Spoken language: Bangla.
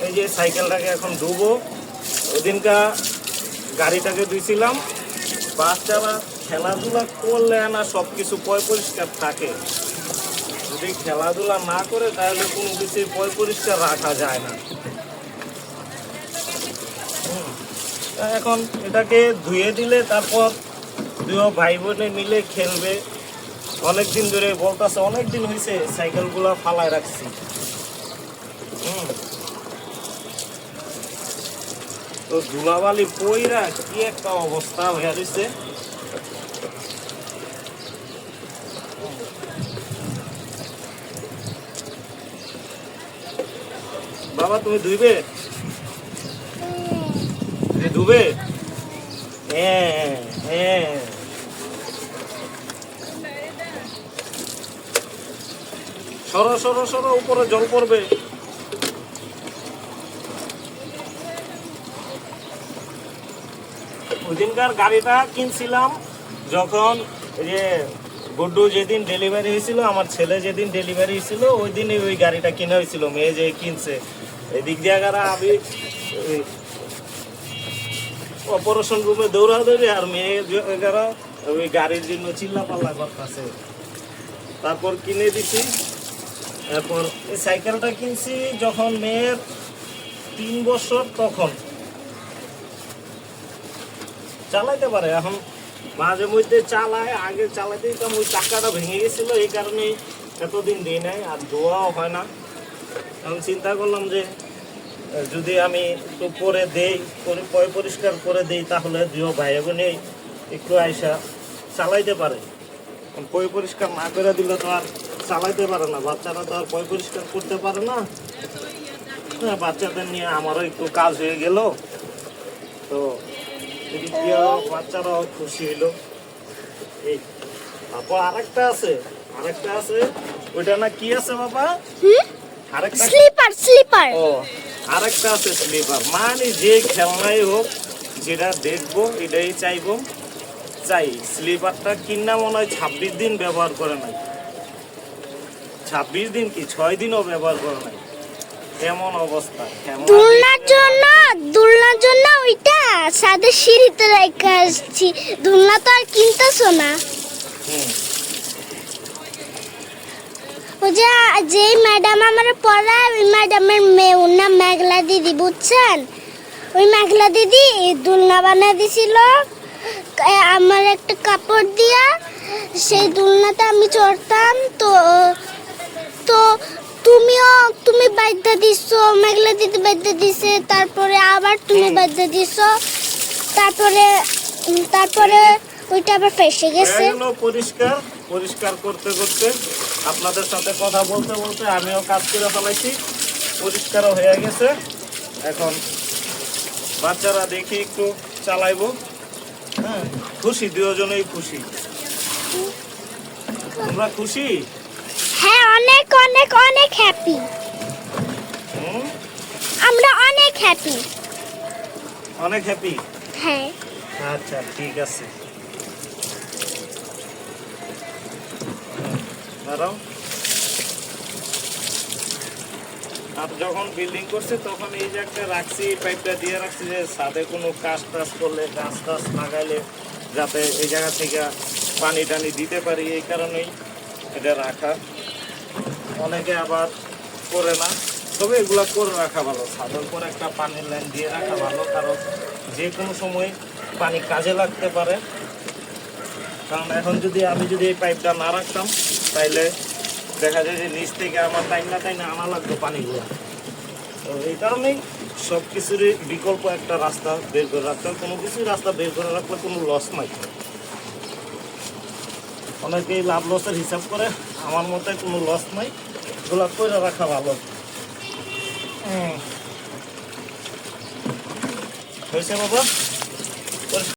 এই যে সাইকেলটাকে এখন ধুবো। ওদিনকা গাড়িটাকে ধুইছিলাম। বাচ্চারা খেলাধুলা করলে না সব কিছু পরিষ্কার থাকে, যদি খেলাধুলা না করে তাহলে কোনো কিছু পরিষ্কার রাখা যায় না। এখন এটাকে ধুয়ে দিলে তারপর দুই ভাই বোনে মিলে খেলবে। অনেকদিন ধরে বলতেছে, অনেকদিন হয়েছে সাইকেলগুলো ফালায় রাখছি। তো ধুলাবালি পইরা কি একটা অবস্থা হয়ে রয়েছে। বাবা তুমি ধুইবে? ধুবে? হ্যাঁ হ্যাঁ। সরো সরো সরো, উপরে জল পড়বে। ওইদিনকার গাড়িটা কিনছিলাম যখন এই যে গুড্ডু যেদিন ডেলিভারি হয়েছিল, আমার ছেলে যেদিন ডেলিভারি হয়েছিল ওই দিনই ওই গাড়িটা কিনা হয়েছিল। মেয়ে যে কিনছে এদিক দিয়ে গাড়া আমি অপারেশন রুমে দৌড়াদৌড়ি, আর মেয়ে গাড়া ওই গাড়ির জন্য চিল্লা পাল্লা করতেছে। তারপর কিনে দিছি। তারপর এই সাইকেলটা কিনছি যখন মেয়ের 3 বছর, তখন চালাইতে পারে। এখন মাঝে মধ্যে চালায়, আগে চালাতে দিতাম, ওই চাকাটা ভেঙে গেছিল, এই কারণে এতদিন দিই নাই, আর ধোয়াও হয় না। এখন চিন্তা করলাম যে যদি আমি একটু পরে দেই, পরিষ্কার করে দেই, তাহলে দুই ভাই বোনে একটু আইসা চালাইতে পারে। পরিষ্কার না করে দিলে তো আর চালাইতে পারে না, বাচ্চারা তো আর পরিষ্কার করতে পারে না। বাচ্চাদের নিয়ে আমারও একটু কাজ হয়ে গেল, তো বাচ্চারাও খুশি হইলো। এই তারপর আরেকটা আছে ওইটা না কি আছে বাবা? আরেকটা স্লিপার। ও আরেকটা আছে স্লিপার, মানে যে খেলনাই হোক, যেটা দেখবো এটাই চাই। স্লিপারটা কিনা মনে হয় 26 দিন ব্যবহার করে নাই। 26 দিন কি 6 দিনও ব্যবহার করে নাই, এমন অবস্থা। দুলনার জন্য ওইটা সাদে সিঁড়িতে রেখে আসছি, দুলনা তো আর কিনতেছো না। যে ম্যাডাম আমার পড়ায়, ওই ম্যাডামের মেয়ে, ওর নাম মেঘলা দিদি, বুঝছেন? ওই মেঘলা দিদি দুলনা বানিয়ে দিছিল আমার একটা কাপড় দিয়া। সেই দুলনাতে আমি চড়তাম। তো তুমি বাদ্যা দিছো, মেঘলা দিদি বাদ্যা দিছে, তারপরে আবার তুমি বাদ্যা দিছো, তারপরে ওইটা আবার ফেসে গেছে। পরিষ্কার করতে আপনাদের সাথে কথা বলতে আমিও কাজ করে ফেলাইছি, পরিষ্কারও হয়ে গেছে। এখন বাচ্চারা দেখি একটু চালাইবো। হ্যাঁ, খুশি, দুজনেই খুশি। তোমরা খুশি? হ্যাঁ, অনেক অনেক অনেক হ্যাপি। আমরা অনেক হ্যাপি। অনেক হ্যাপি? হ্যাঁ। আচ্ছা ঠিক আছে। আর যখন বিল্ডিং করছে তখন এই যে একটা রাখছি, পাইপটা দিয়ে রাখছি যে ছাদে কোনো কাজ টাজ করলে, গাছ টাছ লাগাইলে যাতে এই জায়গা থেকে পানি টানি দিতে পারি, এই কারণেই এটা রাখা। অনেকে আবার করে না, তবে এগুলা করে রাখা ভালো। ছাদের উপর একটা পানির লাইন দিয়ে রাখা ভালো, কারণ যে কোনো সময় পানি কাজে লাগতে পারে। কারণ এখন আমি যদি এই পাইপটা না রাখতাম, তাইলে দেখা যায় যে নিচ থেকে আমার টাইনা আনা লাগতো পানিগুলো। তো এই কারণেই সব কিছুরই বিকল্প একটা রাস্তা বের করে রাখতে হবে। কোনো কিছুই রাস্তা বের করে রাখলে কোনো লস নাই। অনেকেই লাভ লসের হিসাব করে, আমার মতে কোনো লস নাই, এগুলো করে রাখা ভালো। হয়েছে বাবা?